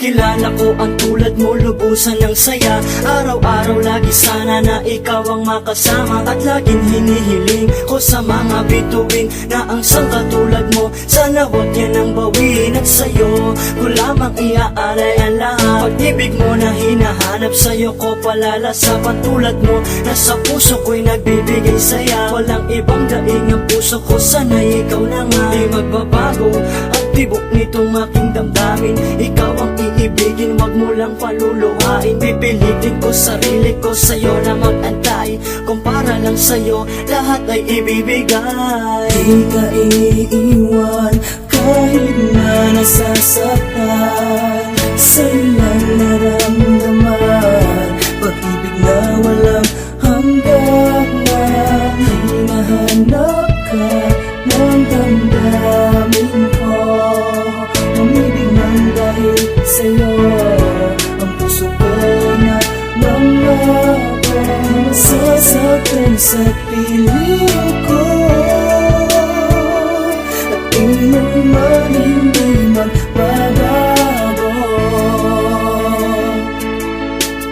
Nakilala ko ang tulad mo, lubusan ng saya. Araw-araw lagi sana na ikaw ang makasama. At laging hinihiling ko sa mga bituin na ang sangkatulad mo, sana wag yan ang bawiin. At sa'yo ko lamang iaalay ang lahat. Pag-ibig mo na hinahanap, sa'yo ko palalasapan. Tulad mo na sa puso ko'y nagbibigay saya. Walang ibang daing ang puso ko, sana'y ikaw na nga. Di magbabago at tibok nitong aking damdamin. Ikaw ang iibigin, wag mo lang paluluhain. Pipilitin ko sarili ko sa'yo na mag-antay. Kung para lang sa'yo, lahat ay ibibigay. Di ka iiwan kahit na nasasaktan. Sa'yo lang naramdaman pag-ibig na walang hanggan. Na hinahanap ka ng damdamin ko. Umibig nang dahil sa'yo, ang puso ko na nangyaban. Masasaktan sa piling ko, at tingnan man hindi man babago.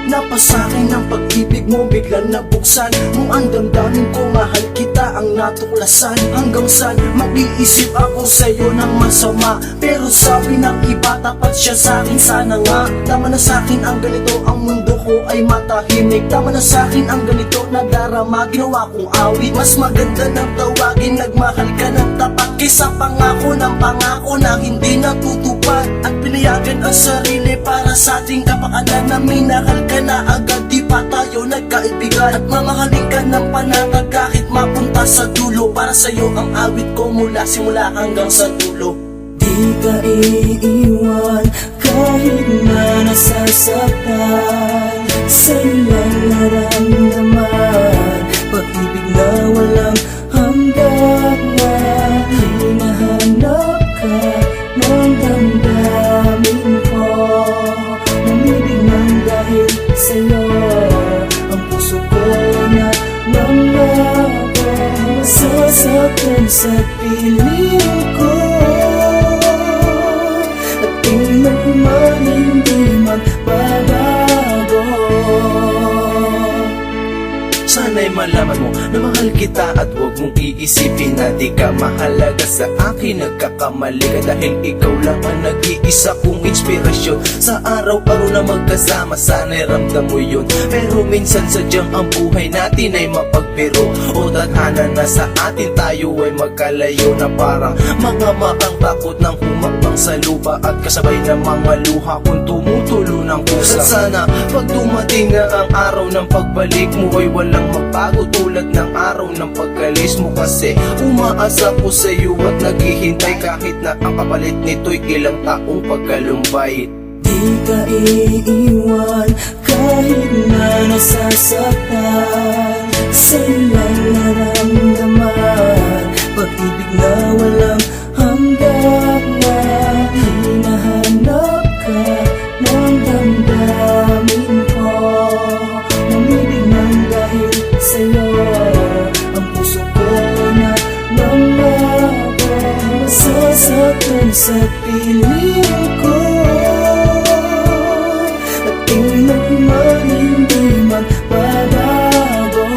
Napasakin ang pag-ibig mo, biglang nabuksan mo ang damdamin ko. Mahal kita ang natuklasan. Hanggang saan mag-iisip ako sa'yo ng masama, pero sabi ng iba tapat siya sa'kin. Sana nga tama na sa'kin ang ganito, ang mundo ko ay matahimik. Tama na sa'kin ang ganito na darama, ginawa kong awit. Mas maganda nang tawagin nagmahal ka ng tapat, kaysa pangako ng pangako na hindi natutupad. At pinayagan ang sarili para sa ating kapakanan na minahal ka na agad. Di pa tayo nagkaibigan at mamahalin ka ng panatag kahit mapunta sa dulo. Para sa'yo ang awit ko mula simula hanggang sa dulo. Di ka iiwan kahit na nasasaktan. Sa'yo lang naramdaman pag-ibig na walang hanggan. Na hinahanap ka ng damdamin ko. Umibig nang dahil sa'yo, ang puso ko na nangyaban. Masasaktan sa piling ko, at tingnan man hindi man babago. Sana'y malaman mo na mahal kita at huwag mong iisipin na di ka mahalaga sa akin. Nagkakamali ka dahil ikaw lang ang nag-iisa kong inspirasyon. Sa araw-araw na magkasama, sana'y ramdam mo yun. Pero minsan sadyang ang buhay natin ay mapagbiro, o tadhana na sa atin tayo ay magkalayo. Na parang mga maang takot ng humakbang sa lupa, at kasabay ng mga luha kung tumutulo ng pusa. At sana pag dumating na ang araw ng pagbalik mo ay walang magbago tulad ng araw ng pagkalis mo. Kasi umaasa ko sa iyo at naghihintay kahit na ang kapalit nito'y ilang taong pagkalumbay. Di ka iiwan kahit na nasasaktan. Sa'yo lang naramdaman pag-ibig na walang hanggan. Na hinahanap ka ng damdamin ko. Umibig nang dahil sa'yo, ang puso ko na nangyaban. Masasaktan sa piling ko, at tingnan man hindi man babago.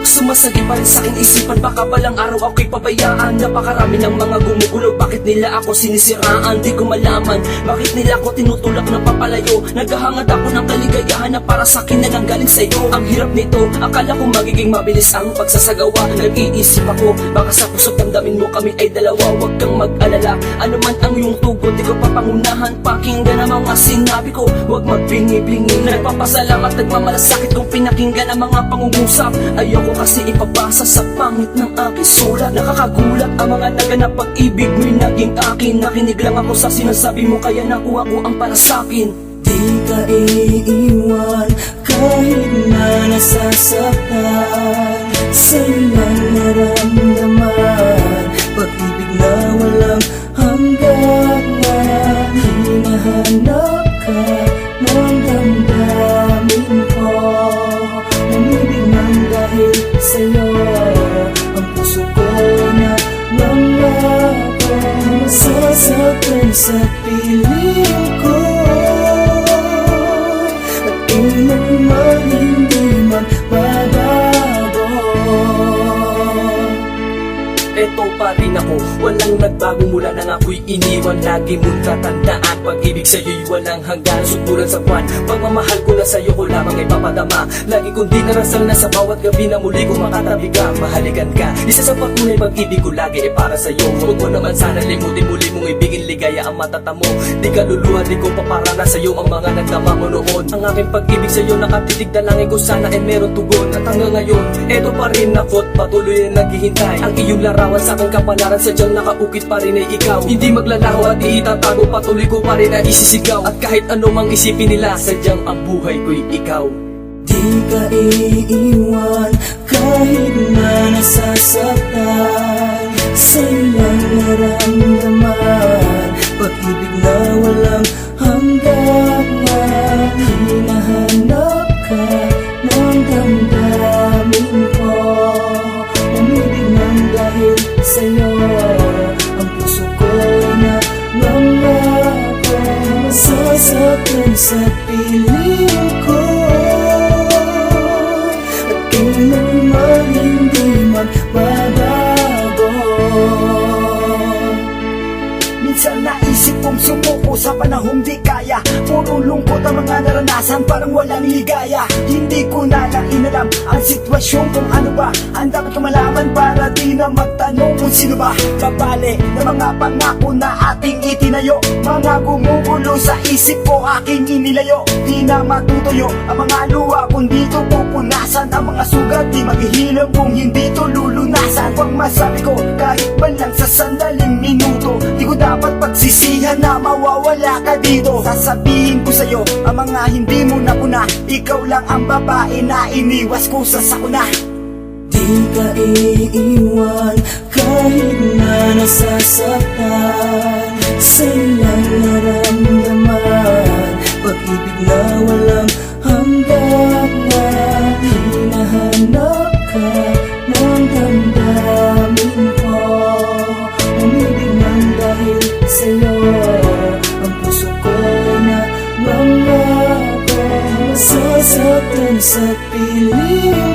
Sumasagip pa rin sa'king isipan, baka balang araw ako'y pabayaan. Napakarami ng mga gumugulo, bakit nila ako sinisiraan? Di ko malaman, bakit nila ako tinutulak na papalayo. Naghahangad ako ng kaligayahan na para sa'kin na nang galing sa'yo. Ang hirap nito, akala ko magiging mabilis ang pagsasagawa. Nag-iisip ako, baka sa puso't damdamin mo kami ay dalawa. Huwag kang mag-alala, ano man ang iyong tugon, di ko papangunahan. Pakinggan ang mga sinabi ko, huwag magbingi-bingi. Nagpapasalamat, nagmamalasakit kung pinakinggan ang mga pangungusap. Ayoko kasi ipabasa sa pangit ng aking sulat. Nakakagulat ang mga naganap, pag-ibig mo'y naging akin. Nakinig lang ako sa sinasabi mo, kaya nakuha ko ang para sa'kin. Di ka iiwan kahit na nasasaktan. Sa'yo lang naramdaman pag-ibig na walang hanggan. Na hinahanap ka ng damdamin ko. Umibig nang dahil sa'yo, ang puso ko na nangyaban. Masasaktan sa piling ko, at kailanman hindi magbabago. Eto pa rin ako, walang nagbago mula nang ako'y iniwan. Lagi mong tatandaan, pag-ibig sa'yo'y walang hanggan. Sutulan sa buwan, pagmamahal ko na sa'yo ko lamang ay papadama. Lagi kong dinarasal na sa bawat gabi na muli kong makatabi ka. Mahalikan ka, isa sa patunay pag-ibig ko lagi ay para sa'yo. Huwag mo naman sana limutin muli mong ibigin ligaya ang matata mo. Di ka luluha, di ko paparana sa'yo ang mga nagdama mo noon. Ang aking pag-ibig sa'yo nakatitig dalangin ko sana ay meron tugon. At hanggang ngayon, eto pa rin ako't patuloy na naghihintay. Ang iyong larawan sa aking kapalaran, sadyang nakaukit pa rin ay ikaw. Hindi maglalaho at itatago, patuloy ko pa rin na isisigaw. At kahit ano mang isipin nila, sadyang ang buhay ko'y ikaw. Di ka iiwan kahit na nasasaktan, sa'yo lang naramdaman pag-ibig na walang hanggan. Hinahanap ka ng damdamin ko, umibig ng dahil sa'yo. Ang puso ko'y nangangako, masasaktan sa piling ko, at kailanman hindi magbabago. Minsan naisip kong sumuko sa panahong di kaya. Puro lungkot ang mga naranasan, parang walang ligaya. Hindi ko na lang inalam ang sitwasyon kung ano ba ang dapat ko malaman, para di na magtanong kung sino ba. Babali na mga pangako na ating itinayo, mga gumugulo sa isip ko aking inilayo. Di na matutuyo ang mga luha kung dito pupunasan. Ang mga sugat di maghihilam kung hindi to lulunasan. Pang masabi ko kahit man lang sa sandaling minuto, di ko dapat pagsisihan na mawawala ka dito. Sasabihin ko sa'yo ang mga hindi mo napuna, ikaw lang ang babae na iniwas ko sa sakuna. Di ka iiwan kahit na nasasaktan, sa'yo lang naramdaman pag-ibig na walang hanggan. Hinahanap ka ng damdamin ko, umibig ng dahil sa'yo. Ang puso ko'y nangangako, masasaktan sa piling